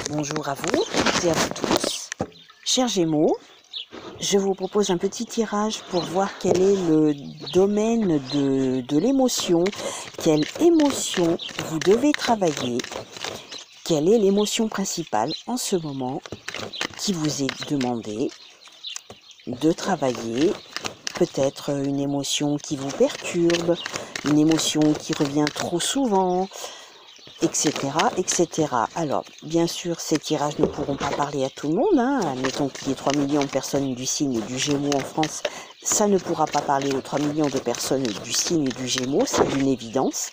Bonjour à vous toutes et à vous tous. Chers Gémeaux, je vous propose un petit tirage pour voir quel est le domaine de l'émotion, quelle émotion vous devez travailler, quelle est l'émotion principale en ce moment qui vous est demandée de travailler. Peut-être une émotion qui vous perturbe, une émotion qui revient trop souvent, etc., etc. Alors, bien sûr, ces tirages ne pourront pas parler à tout le monde. Admettons qu'il y ait 3 millions de personnes du signe du Gémeaux en France, ça ne pourra pas parler aux 3 millions de personnes du signe du Gémeaux, c'est une évidence.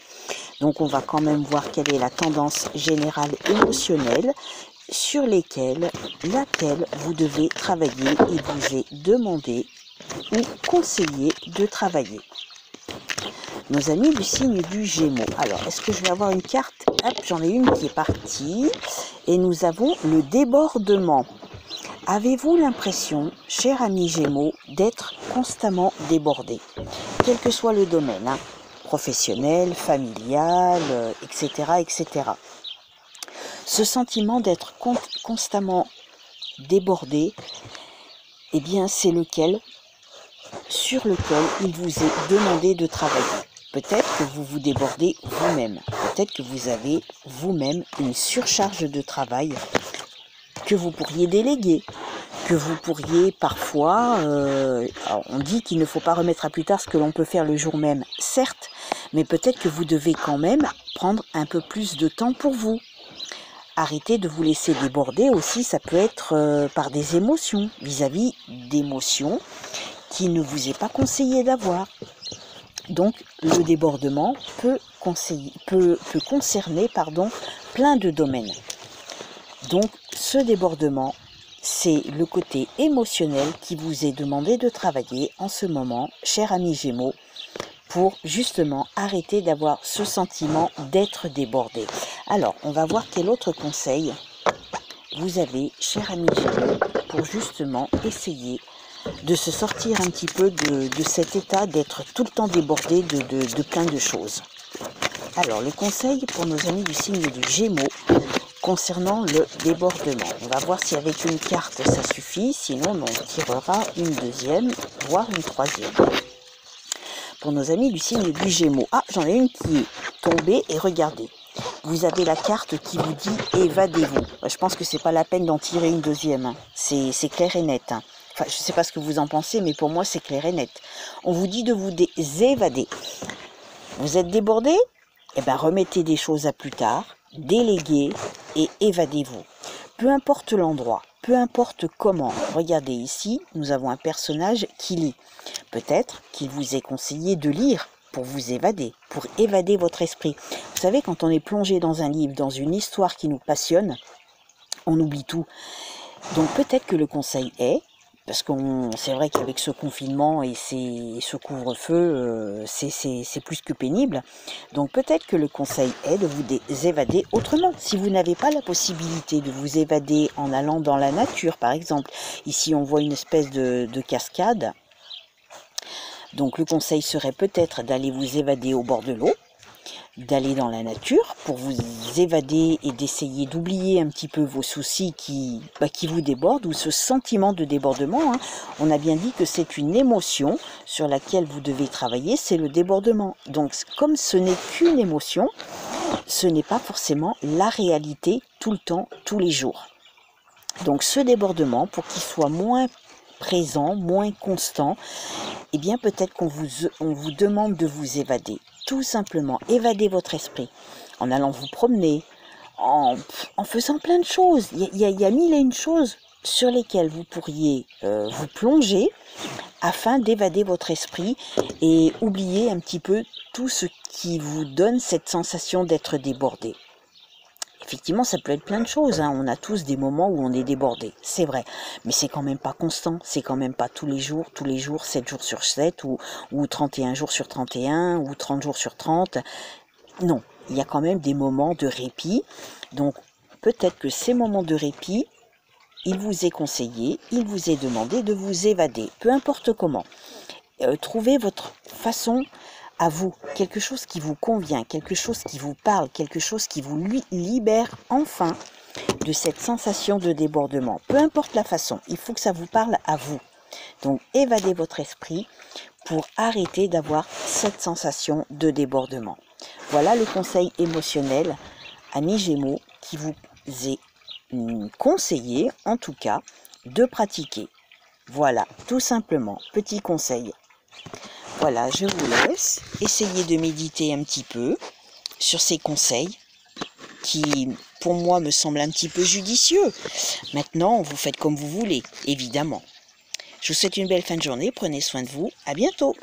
Donc, on va quand même voir quelle est la tendance générale émotionnelle sur laquelle vous devez travailler et vous est demandé ou conseillé de travailler. Nos amis du signe du Gémeaux. Alors, est-ce que je vais avoir une carte? Hop, j'en ai une qui est partie. Et nous avons le débordement. Avez-vous l'impression, cher ami Gémeaux, d'être constamment débordé? Quel que soit le domaine, professionnel, familial, etc., etc. Ce sentiment d'être constamment débordé, eh bien, c'est sur lequel il vous est demandé de travailler. Peut-être que vous vous débordez vous-même. Peut-être que vous avez vous-même une surcharge de travail que vous pourriez déléguer, que vous pourriez parfois... on dit qu'il ne faut pas remettre à plus tard ce que l'on peut faire le jour même, certes, mais peut-être que vous devez quand même prendre un peu plus de temps pour vous. Arrêtez de vous laisser déborder aussi, ça peut être par des émotions, vis-à-vis d'émotions qui ne vous est pas conseillé d'avoir. Donc, le débordement peut concerner plein de domaines. Donc, ce débordement, c'est le côté émotionnel qui vous est demandé de travailler en ce moment, cher ami Gémeaux, pour justement arrêter d'avoir ce sentiment d'être débordé. Alors, on va voir quel autre conseil vous avez, cher ami Gémeaux, pour justement essayer de se sortir un petit peu de cet état d'être tout le temps débordé de plein de choses. Alors, le conseil pour nos amis du signe du Gémeaux concernant le débordement. On va voir si avec une carte ça suffit, sinon on tirera une deuxième, voire une troisième. Pour nos amis du signe du Gémeaux, j'en ai une qui est tombée et regardez. Vous avez la carte qui vous dit « évadez-vous ». Je pense que c'est pas la peine d'en tirer une deuxième. C'est clair et net. Enfin, je ne sais pas ce que vous en pensez, mais pour moi, c'est clair et net. On vous dit de vous évader. Vous êtes débordé? Eh bien, remettez des choses à plus tard, déléguez et évadez-vous. Peu importe l'endroit, peu importe comment. Regardez ici, nous avons un personnage qui lit. Peut-être qu'il vous est conseillé de lire pour vous évader, pour évader votre esprit. Vous savez, quand on est plongé dans un livre, dans une histoire qui nous passionne, on oublie tout. Donc peut-être que le conseil est, parce que c'est vrai qu'avec ce confinement et ce couvre-feu, c'est plus que pénible. Donc peut-être que le conseil est de vous évader autrement. Si vous n'avez pas la possibilité de vous évader en allant dans la nature, par exemple. Ici, on voit une espèce de cascade. Donc le conseil serait peut-être d'aller vous évader au bord de l'eau, d'aller dans la nature pour vous évader et d'essayer d'oublier un petit peu vos soucis qui vous débordent ou ce sentiment de débordement. On a bien dit que c'est une émotion sur laquelle vous devez travailler, c'est le débordement. Donc comme ce n'est qu'une émotion, ce n'est pas forcément la réalité tout le temps, tous les jours. Donc ce débordement, pour qu'il soit moins présent, moins constant, eh bien peut-être qu'on vous demande de vous évader. Tout simplement, évader votre esprit en allant vous promener, en faisant plein de choses. Il y a mille et une choses sur lesquelles vous pourriez vous plonger afin d'évader votre esprit et oublier un petit peu tout ce qui vous donne cette sensation d'être débordé. Effectivement, ça peut être plein de choses. On a tous des moments où on est débordé, c'est vrai. Mais c'est quand même pas constant. C'est quand même pas tous les jours, 7 jours sur 7, ou 31 jours sur 31, ou 30 jours sur 30. Non, il y a quand même des moments de répit. Donc, peut-être que ces moments de répit, il vous est conseillé, il vous est demandé de vous évader. Peu importe comment. Trouvez votre façon à vous, quelque chose qui vous convient, quelque chose qui vous parle, quelque chose qui vous libère enfin de cette sensation de débordement. Peu importe la façon, il faut que ça vous parle à vous. Donc, évadez votre esprit pour arrêter d'avoir cette sensation de débordement. Voilà le conseil émotionnel, amis Gémeaux, qui vous est conseillé, en tout cas, de pratiquer. Voilà, tout simplement, petit conseil. Voilà, je vous laisse. Essayez de méditer un petit peu sur ces conseils qui, pour moi, me semblent un petit peu judicieux. Maintenant, vous faites comme vous voulez, évidemment. Je vous souhaite une belle fin de journée. Prenez soin de vous. À bientôt.